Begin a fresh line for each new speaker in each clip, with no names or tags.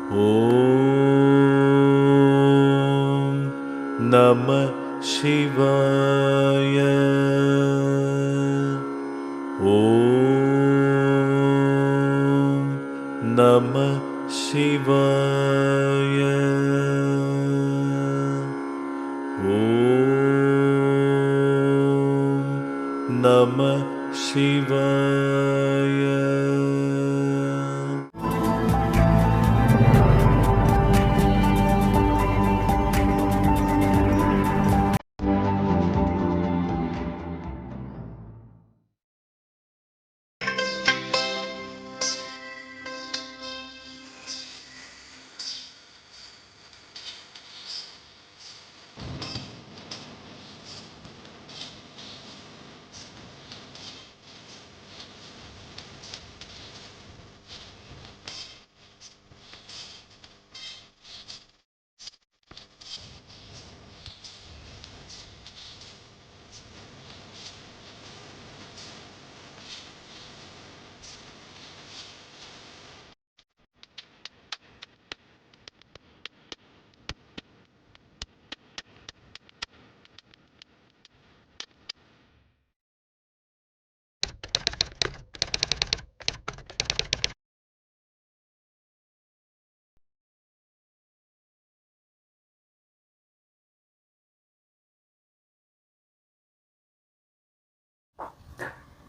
Om Namah Shivaya. Om Namah Shivaya. Om Namah Shivaya.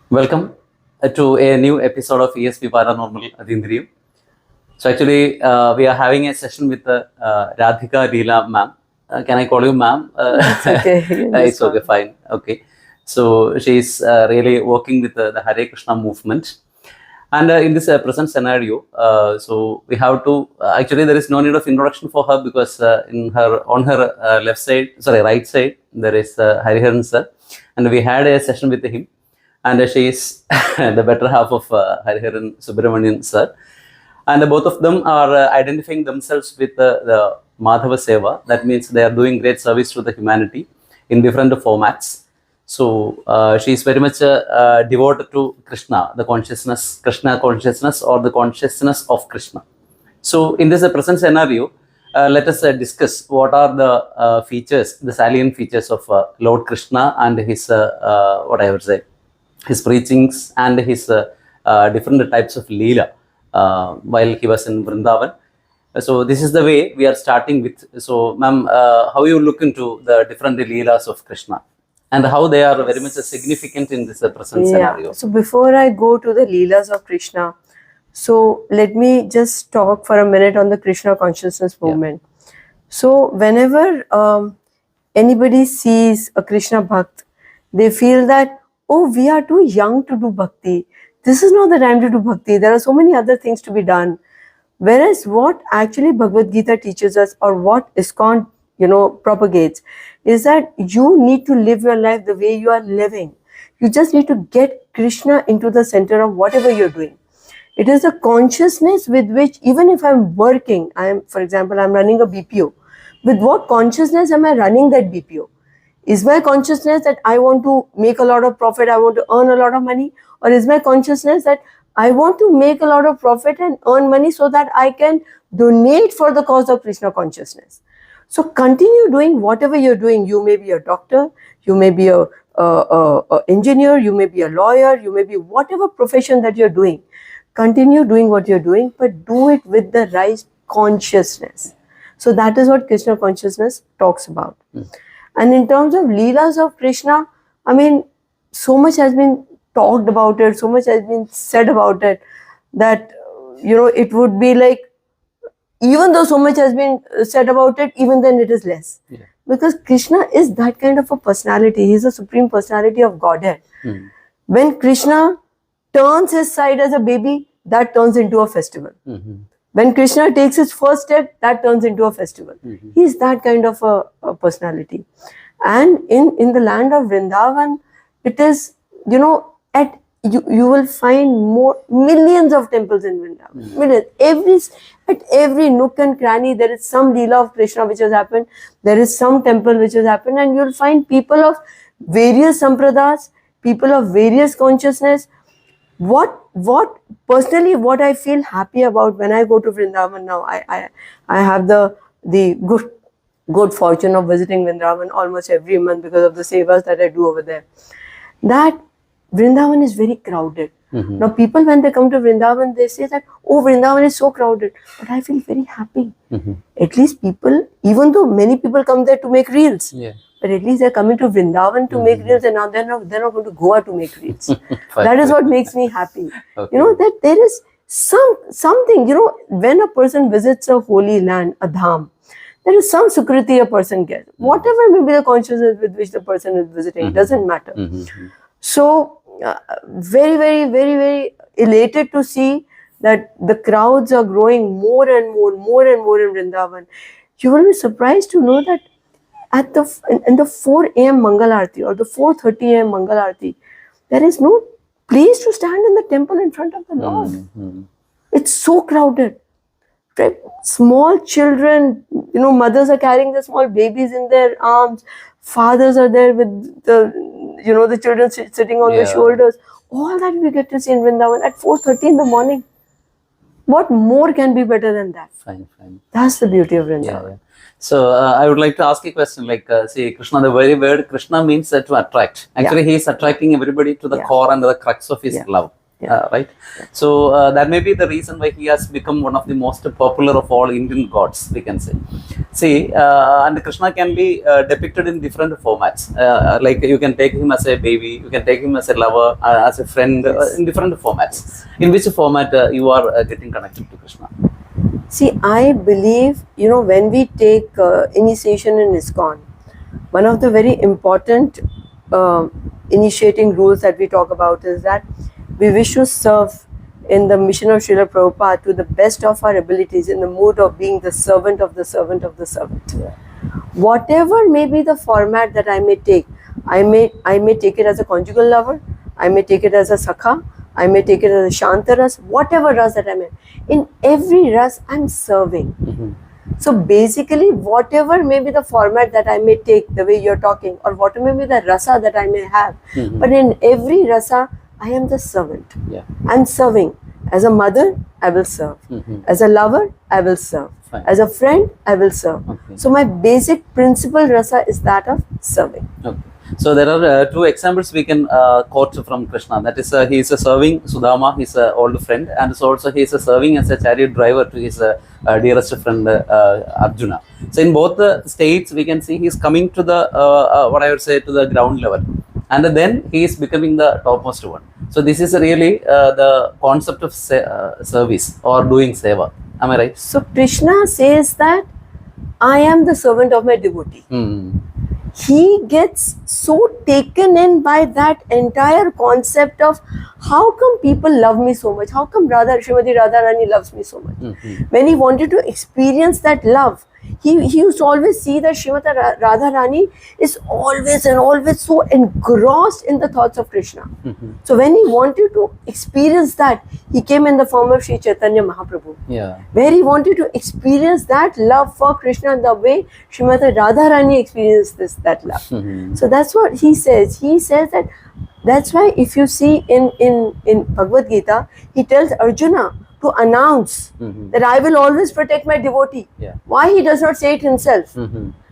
Welcome to a new episode of ESP Paranormal Adindriyam. So actually, we are having a session with Radhika Leela ma'am. Can I call you ma'am?
It's okay.
It's okay, fine. Okay. So she's really working with the Hare Krishna movement. And in this present scenario, so we have to, actually there is no need of introduction for her because on her right side, there is Hariharan sir. And we had a session with him. And she is the better half of Hariharan Subramanian sir. And both of them are identifying themselves with the Madhava Seva. That means they are doing great service to the humanity in different formats. So she is very much devoted to Krishna, the consciousness, Krishna consciousness or the consciousness of Krishna. So in this present scenario, let us discuss what are the features, the salient features of Lord Krishna and his, what I would say, his preachings and his different types of Leela while he was in Vrindavan. So this is the way we are starting with. So ma'am, how you look into the different Leelas of Krishna and how they are very much significant in this present scenario?
So before I go to the Leelas of Krishna, so let me just talk for a minute on the Krishna consciousness movement. So whenever anybody sees a Krishna Bhakt, they feel that, oh, we are too young to do bhakti. This is not the time to do bhakti. There are so many other things to be done. Whereas what actually Bhagavad Gita teaches us, or what ISKCON, propagates, is that you need to live your life the way you are living. You just need to get Krishna into the center of whatever you're doing. It is a consciousness with which, even if I'm working, for example, I'm running a BPO. With what consciousness am I running that BPO? Is my consciousness that I want to make a lot of profit, I want to earn a lot of money? Or is my consciousness that I want to make a lot of profit and earn money so that I can donate for the cause of Krishna consciousness? So continue doing whatever you're doing. You may be a doctor, you may be a engineer, you may be a lawyer, you may be whatever profession that you're doing. Continue doing what you're doing, but do it with the right consciousness. So that is what Krishna consciousness talks about. And in terms of Leelas of Krishna, I mean, so much has been talked about it, so much has been said about it, that, it would be like, even though so much has been said about it, even then it is less. Yeah. Because Krishna is that kind of a personality. He is a supreme personality of Godhead. When Krishna turns his side as a baby, that turns into a festival. When Krishna takes his first step, that turns into a festival. He is that kind of a personality. And in the land of Vrindavan, it is, you will find millions of temples in Vrindavan. Millions. At every nook and cranny, there is some Leela of Krishna which has happened. There is some temple which has happened. And you'll find people of various sampradayas, people of various consciousness, what personally what I feel happy about when I go to Vrindavan now, I have the good fortune of visiting Vrindavan almost every month because of the sevas that I do over there. That Vrindavan is very crowded. Now people when they come to Vrindavan, they say that, oh, Vrindavan is so crowded. But I feel very happy. At least people, even though many people come there to make reels, but at least they're coming to Vrindavan to make reels, and now they're not going to Goa to make reels. That is what makes me happy. You know, that there is something, you know, when a person visits a holy land, a dham, there is some sukriti a person gets. Whatever may be the consciousness with which the person is visiting, it doesn't matter. So, very, very, very, very elated to see that the crowds are growing more and more and more in Vrindavan. You will be surprised to know that at in the 4 a.m. Mangal Aarti or the 4:30 a.m. Mangal Aarti, there is no place to stand in the temple in front of the Lord. It's so crowded. Small children, you know, mothers are carrying the small babies in their arms. Fathers are there with the children sitting on their shoulders. All that we get to see in Vrindavan at 4:30 in the morning. What more can be better than that?
Fine.
That's the beauty of Vrindavan.
So I would like to ask you a question. Like, see, Krishna, the very word Krishna means to attract. Actually, he is attracting everybody to the core and the crux of his love. Right? So that may be the reason why he has become one of the most popular of all Indian gods, we can say. See, and Krishna can be depicted in different formats. Like you can take him as a baby, you can take him as a lover, as a friend, in different formats. In which format you are getting connected to Krishna?
See, I believe, you know, when we take initiation in ISKCON, one of the very important initiating rules that we talk about is that we wish to serve in the mission of Srila Prabhupada to the best of our abilities, in the mood of being the servant of the servant of the servant. Whatever may be the format that I may take, I may take it as a conjugal lover, I may take it as a sakha, I may take it as a shanta ras, whatever ras that I'm in every ras I'm serving. So basically, whatever may be the format that I may take, the way you're talking, or whatever may be the rasa that I may have, but in every rasa, I am the servant. I'm serving. As a mother, I will serve. As a lover, I will serve. As a friend, I will serve. So my basic principle rasa is that of serving.
So there are two examples we can quote from Krishna. That is, he is serving Sudama, his old friend, and so also he is serving as a chariot driver to his dearest friend Arjuna. So in both the states, we can see he is coming to the what I would say, to the ground level, and then he is becoming the topmost one. So this is really the concept of service or doing seva. Am I right?
So Krishna says that I am the servant of my devotee. He gets so taken in by that entire concept of how come people love me so much? How come Shrimati Radharani loves me so much? When he wanted to experience that love, he used to always see that Shrimati Radharani is always and always so engrossed in the thoughts of Krishna. So when he wanted to experience that, he came in the form of Sri Chaitanya Mahaprabhu. Where he wanted to experience that love for Krishna the way Shrimati Radharani experienced that love. So that's what he says. He says that that's why if you see in Bhagavad Gita, he tells Arjuna to announce that I will always protect my devotee. Why he does not say it himself?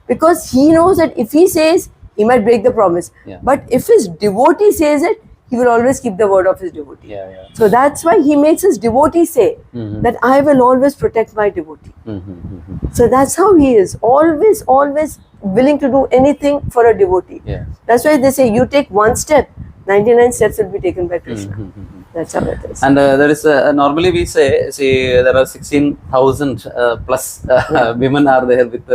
Because he knows that if he says, he might break the promise. But if his devotee says it, he will always keep the word of his devotee. So that's why he makes his devotee say that I will always protect my devotee. So that's how he is. Always willing to do anything for a devotee. That's why they say you take one step, 99 steps will be taken by Krishna. That's how it is.
And there is normally we say, see, there are 16,000 plus women are there with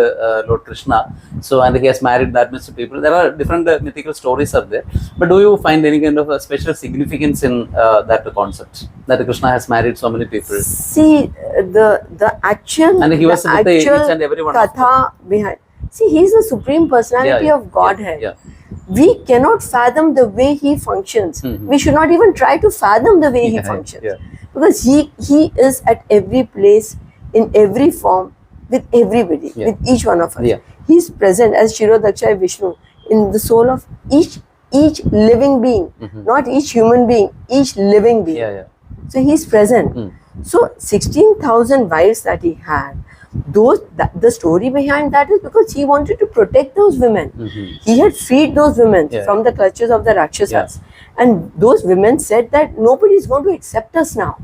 Lord Krishna. So, and he has married that much people. There are different mythical stories are there. But do you find any kind of a special significance in that concept that Krishna has married so many people?
See, the actual,
and he was with each and every one
katha behind. See, he is the supreme personality of Godhead. We cannot fathom the way he functions. We should not even try to fathom the way he functions. Because he is at every place, in every form, with everybody, with each one of us. He is present as Shirodaksha Vishnu in the soul of each each living being, not each human being, each living being.
Yeah, yeah.
So he's present. So 16,000 wives that he had, the story behind that is because he wanted to protect those women. He had freed those women from the clutches of the Rakshasas. And those women said that nobody is going to accept us now.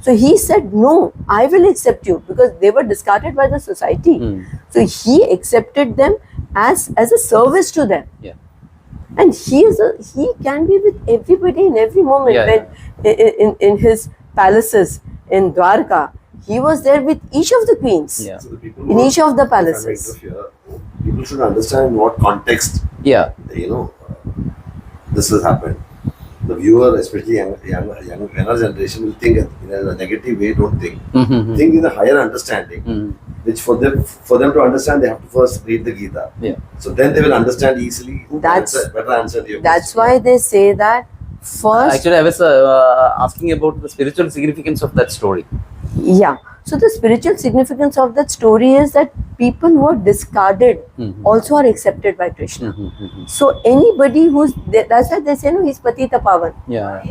So he said, no, I will accept you, because they were discarded by the society. So he accepted them as a service to them.
Yeah.
And he can be with everybody in every moment. In his palaces in Dwarka, he was there with each of the queens.
Yeah.
So the people
In
who
each of the
if I may
palaces.
interfere, people should understand in what context,
Yeah.
This has happened. The viewer, especially younger generation, will think in a negative way. Don't think. Think in a higher understanding, which for them to understand, they have to first read the Gita.
Yeah.
So then they will understand easily. Better answer to your
That's
question.
why they say that first.
Actually, I was asking about the spiritual significance of that story.
Yeah. So the spiritual significance of that story is that people who are discarded also are accepted by Krishna. So anybody that's why they say, no, he's Patita Pavan.
Yeah.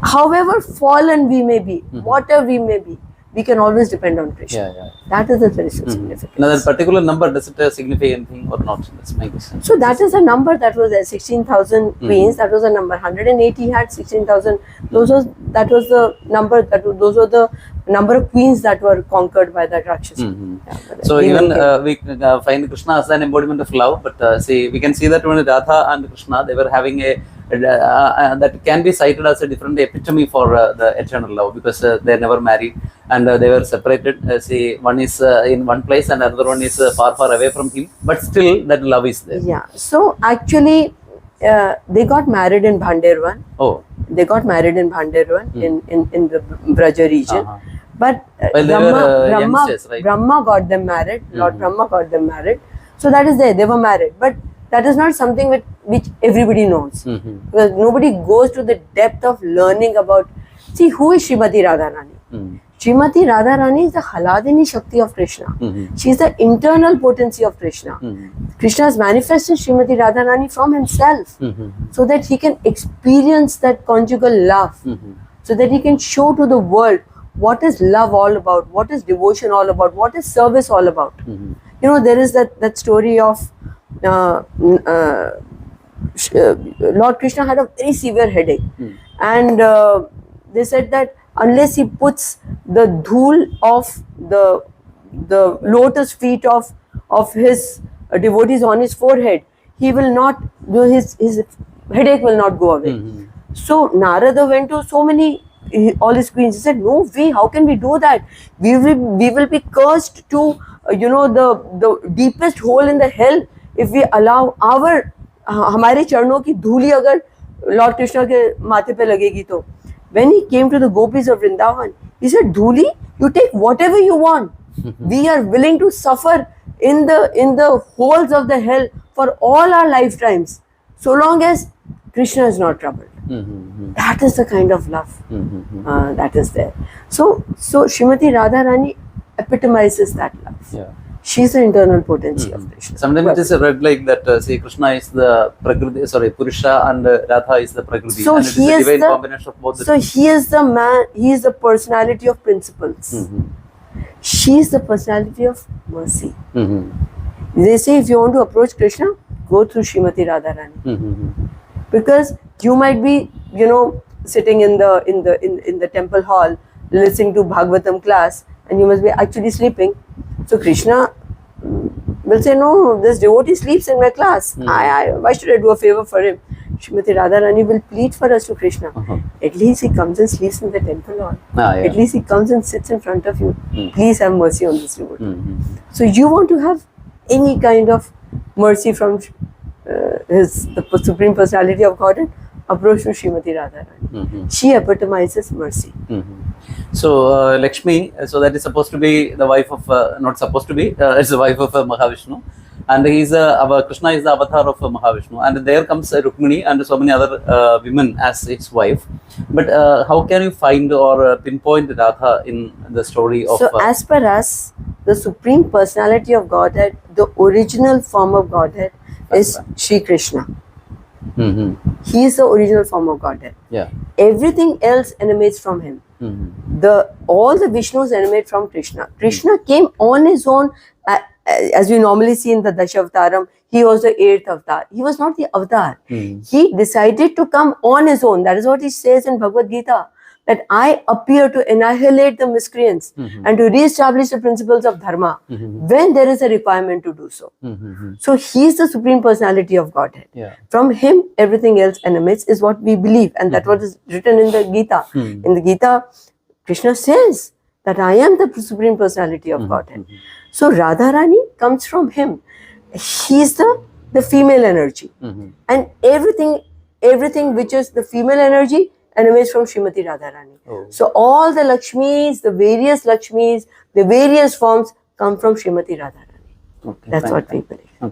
However fallen we may be, whatever we may be, we can always depend on Krishna.
Yeah, yeah.
That is the spiritual significance.
Now, that particular number, does it signify anything or not? That's my question.
So that is a number that was there, 16,000 queens. That was a number. 180 had 16,000. That was the number. Those were the number of queens that were conquered by that Rakshasa.
So even we find Krishna as an embodiment of love, but see, we can see that when Radha and Krishna, they were having that can be cited as a different epitome for the eternal love, because they never married and they were separated. See, one is in one place and another one is far away from him, but still that love is there.
Yeah. So actually, they got married in Bhandervan.
Oh.
They got married in Bhandervan in the Braja region. But
Well, they were youngsters, right?
Brahma got them married. Lord Brahma got them married. So that is there. They were married. But that is not something which everybody knows. Because nobody goes to the depth of learning about. See, who is Shrimati Radharani? Shrimati Radharani is the Haladini Shakti of Krishna. She is the internal potency of Krishna. Krishna has manifested Shrimati Radharani from himself so that he can experience that conjugal love, so that he can show to the world what is love all about, what is devotion all about, what is service all about. There is that story of Lord Krishna had a very severe headache, and they said that unless he puts the dhool of the lotus feet of his devotees on his forehead, he will not, his headache will not go away. So Narada went to all his queens. He said, no way, how can we do that? We will be cursed to the deepest hole in the hell if we allow हमारे चरणों की धूली अगर Lord Krishna के माथे पे लगेगी तो. When he came to the gopis of Vrindavan, he said, Dhuli, you take whatever you want. We are willing to suffer in the holes of the hell for all our lifetimes, so long as Krishna is not troubled. That is the kind of love that is there. So Shrimati Radharani epitomizes that love.
Yeah.
She is the internal potency of Krishna.
Sometimes it is read like that, say Krishna is the Prakriti, Purusha, and Radha is the Prakriti.
So
and it is a divine combination of both.
So he is the man, he is the personality of principles. She is the personality of mercy. They say if you want to approach Krishna, go through Shrimati Radharani. Because you might be, sitting in the temple hall listening to Bhagavatam class, and you must be actually sleeping. So Krishna will say, no, this devotee sleeps in my class. Why should I do a favor for him? Shrimati Radharani will plead for us to Krishna. At least he comes and sleeps in the temple hall. At least he comes and sits in front of you. Please have mercy on this devotee. So you want to have any kind of mercy from the Supreme Personality of Godhead, approach to Shrimati Radharani. She epitomizes mercy.
So Lakshmi, so that is supposed to be the wife of, not supposed to be, it's the wife of Mahavishnu, and Krishna is the avatar of Mahavishnu, and there comes Rukmini and so many other women as his wife. But how can you find or pinpoint Radha in the story of?
So as per us, the Supreme Personality of Godhead, the original form of Godhead is Shri Krishna.
Mm-hmm.
He is the original form of Godhead.
Yeah.
Everything else emanates from him.
Mm-hmm.
All the Vishnus emanate from Krishna. Krishna came on his own, as we normally see in the Dashavtaram. He was the 8th avatar. He was not the avatar. He decided to come on his own. That is what he says in Bhagavad Gita, that I appear to annihilate the miscreants and to re-establish the principles of dharma when there is a requirement to do so. So he is the Supreme Personality of Godhead.
Yeah.
From him, everything else emanates, is what we believe, and that's what is written in the Gita. In the Gita, Krishna says that I am the Supreme Personality of Godhead. So Radharani comes from him. He is the female energy, and everything which is the female energy emanates from Shrimati Radharani.
Oh.
So all the Lakshmis, the various forms come from Shrimati Radharani.
Okay,
That's
fine,
what
fine.
we believe.
Okay.